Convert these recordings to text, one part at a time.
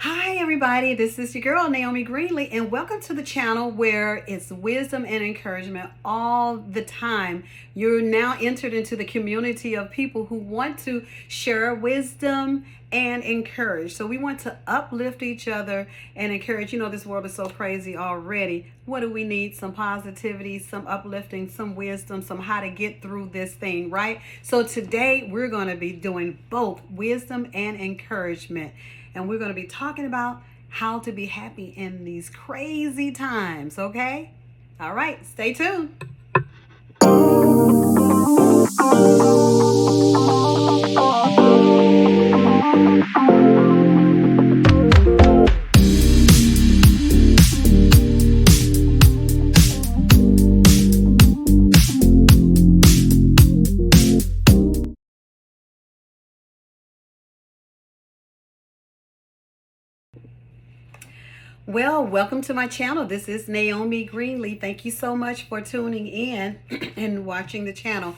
Hi everybody, this is your girl Naomi Greenlee, and welcome to the channel where it's wisdom and encouragement all the time. You're now entered into the community of people who want to share wisdom and encourage. So we want to uplift each other and encourage. You know, this world is so crazy already. What do we need? Some positivity, some uplifting, some wisdom, some how to get through this thing, right? So today we're going to be doing both wisdom and encouragement. And we're going to be talking about how to be happy in these crazy times, okay? All right, stay tuned. Well, welcome to my channel. This is Naomi Greenlee. Thank you so much for tuning in and watching the channel.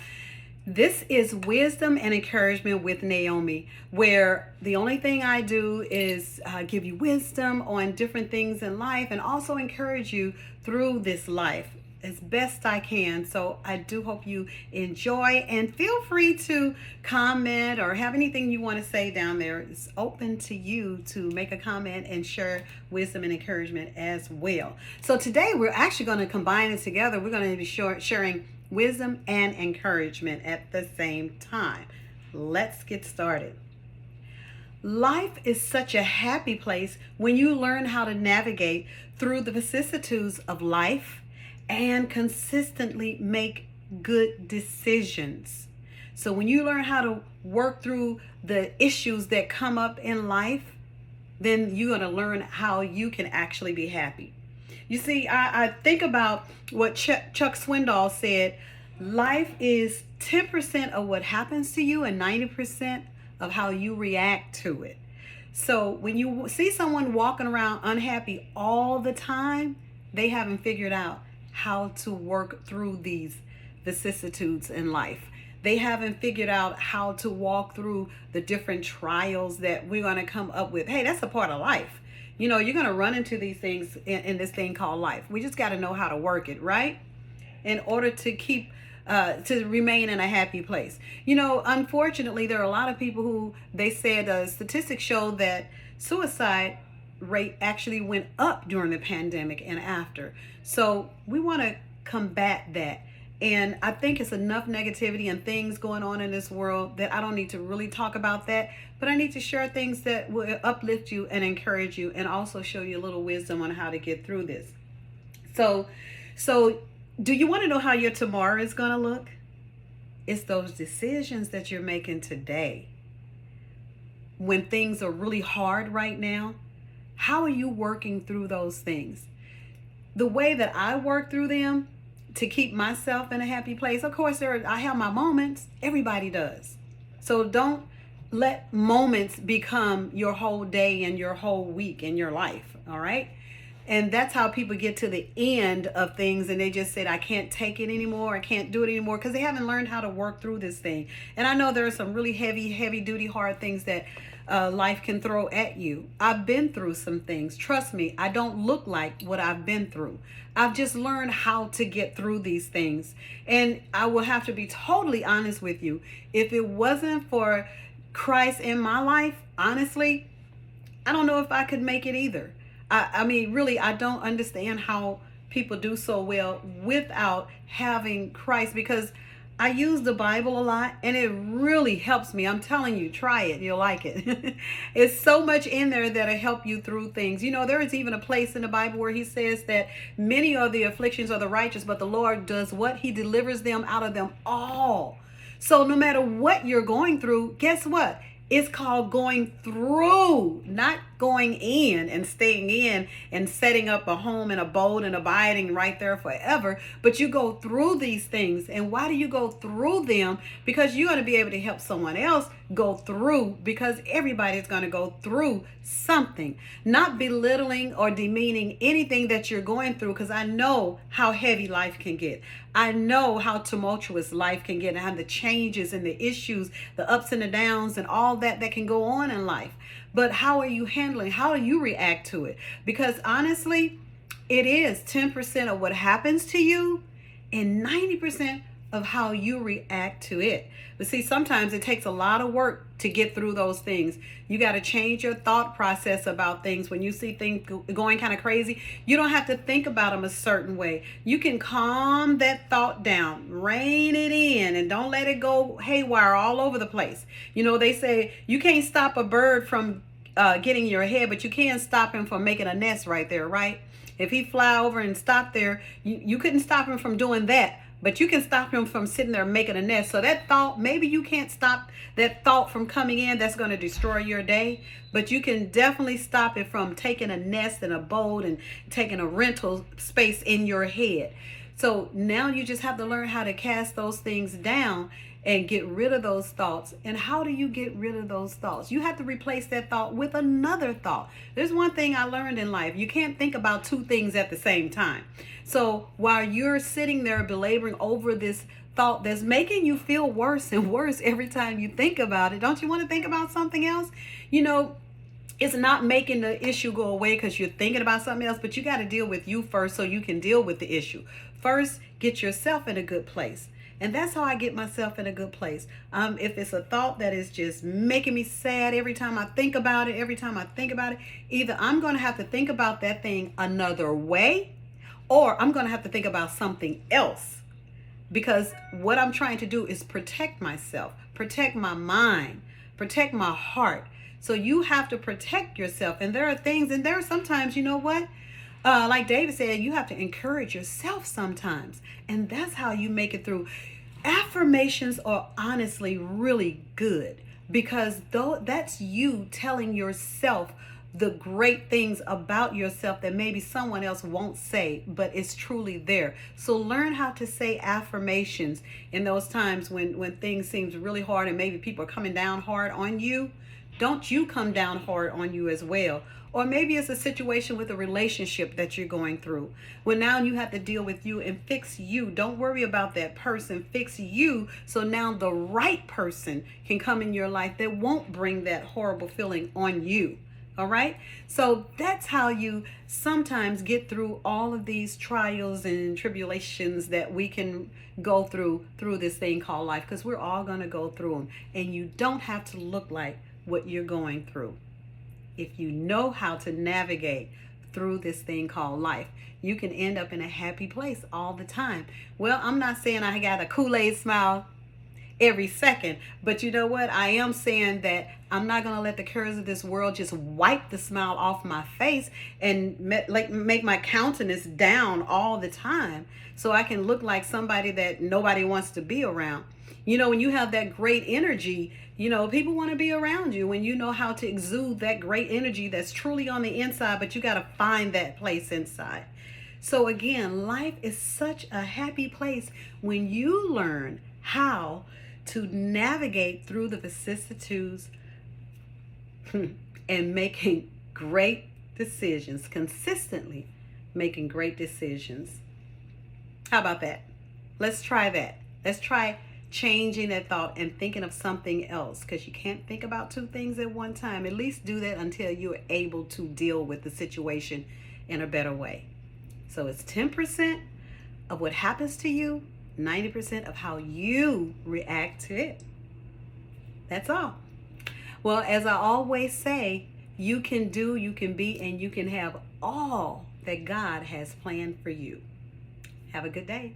This is Wisdom and Encouragement with Naomi, where the only thing I do is give you wisdom on different things in life and also encourage you through this life as best I can. So I do hope you enjoy, and feel free to comment or have anything you want to say down there. It's open to you to make a comment and share wisdom and encouragement as well. So today we're actually going to combine it together. We're going to be sharing wisdom and encouragement at the same time. Let's get started. Life is such a happy place when you learn how to navigate through the vicissitudes of life and consistently make good decisions. So when you learn how to work through the issues that come up in life, then you're going to learn how you can actually be happy. You see, I think about what Chuck Swindoll said. Life is 10% of what happens to you and 90% of how you react to it. So when you see someone walking around unhappy all the time, they haven't figured out how to work through these vicissitudes in life. They haven't figured out how to walk through the different trials that we're going to come up with. Hey, that's a part of life. You know, you're going to run into these things in this thing called life. We just got to know how to work it, right? In order to keep, to remain in a happy place. You know, unfortunately, there are a lot of people who, they said statistics show that suicide rate actually went up during the pandemic and after. So we want to combat that. And I think it's enough negativity and things going on in this world that I don't need to really talk about that, but I need to share things that will uplift you and encourage you, and also show you a little wisdom on how to get through this. So do you want to know how your tomorrow is going to look? It's those decisions that you're making today. When things are really hard right now, how are you working through those things? The way that I work through them to keep myself in a happy place, of course, I have my moments. Everybody does. So don't let moments become your whole day and your whole week in your life, all right? And that's how people get to the end of things and they just said, I can't take it anymore. I can't do it anymore, because they haven't learned how to work through this thing. And I know there are some really heavy duty, hard things that life can throw at you. I've been through some things. Trust me, I don't look like what I've been through. I've just learned how to get through these things. And I will have to be totally honest with you. If it wasn't for Christ in my life, honestly, I don't know if I could make it either. I mean, really, I don't understand how people do so well without having Christ, because I use the Bible a lot and it really helps me. I'm telling you, try it. You'll like it. It's so much in there that'll help you through things. You know, there is even a place in the Bible where he says that many are the afflictions of the righteous, but the Lord does what? He delivers them out of them all. So no matter what you're going through, guess what? It's called going through, not going in and staying in and setting up a home and abode and abiding right there forever. But you go through these things. And why do you go through them? Because you're going to be able to help someone else go through, because everybody's going to go through something. Not belittling or demeaning anything that you're going through, because I know how heavy life can get. I know how tumultuous life can get, and how the changes and the issues, the ups and the downs and all that can go on in life. But how are you handling? How do you react to it? Because honestly, it is 10% of what happens to you and 90% of how you react to it. But see, sometimes it takes a lot of work to get through those things. You got to change your thought process about things. When you see things going kind of crazy, you don't have to think about them a certain way. You can calm that thought down, rein it in, and don't let it go haywire all over the place. You know, they say you can't stop a bird from getting your head, but you can stop him from making a nest right there, right? If he fly over and stop there, you couldn't stop him from doing that. But you can stop him from sitting there making a nest. So that thought, maybe you can't stop that thought from coming in that's going to destroy your day. But you can definitely stop it from taking a nest and a boat and taking a rental space in your head. So now you just have to learn how to cast those things down and get rid of those thoughts. And how do you get rid of those thoughts? You have to replace that thought with another thought. There's one thing I learned in life. You can't think about two things at the same time. So while you're sitting there belaboring over this thought that's making you feel worse and worse every time you think about it, don't you want to think about something else? You know, it's not making the issue go away because you're thinking about something else, but you got to deal with you first so you can deal with the issue. First, get yourself in a good place. And that's how I get myself in a good place. If it's a thought that is just making me sad every time I think about it, either I'm going to have to think about that thing another way, or I'm going to have to think about something else. Because what I'm trying to do is protect myself, protect my mind, protect my heart. So you have to protect yourself. And there are things, and there are sometimes, you know what? Like David said, you have to encourage yourself sometimes. And that's how you make it through. Affirmations are honestly really good, because though that's you telling yourself the great things about yourself that maybe someone else won't say, but it's truly there. So learn how to say affirmations in those times when things seems really hard and maybe people are coming down hard on you. Don't you come down hard on you as well. Or maybe it's a situation with a relationship that you're going through. Well, now you have to deal with you and fix you. Don't worry about that person. Fix you, so now the right person can come in your life that won't bring that horrible feeling on you. All right? So that's how you sometimes get through all of these trials and tribulations that we can go through this thing called life, because we're all going to go through them. And you don't have to look like what you're going through. If you know how to navigate through this thing called life, you can end up in a happy place all the time. Well, I'm not saying I got a Kool-Aid smile every second, but you know what? I am saying that I'm not going to let the cares of this world just wipe the smile off my face and make my countenance down all the time, so I can look like somebody that nobody wants to be around. You know, when you have that great energy, you know, people want to be around you when you know how to exude that great energy that's truly on the inside, but you got to find that place inside. So again, life is such a happy place when you learn how to navigate through the vicissitudes and making great decisions, consistently making great decisions. How about that? Let's try that. Let's try changing that thought and thinking of something else, because you can't think about two things at one time. At least do that until you're able to deal with the situation in a better way. So it's 10% of what happens to you, 90% of how you react to it. That's all. Well, as I always say, you can do, you can be, and you can have all that God has planned for you. Have a good day.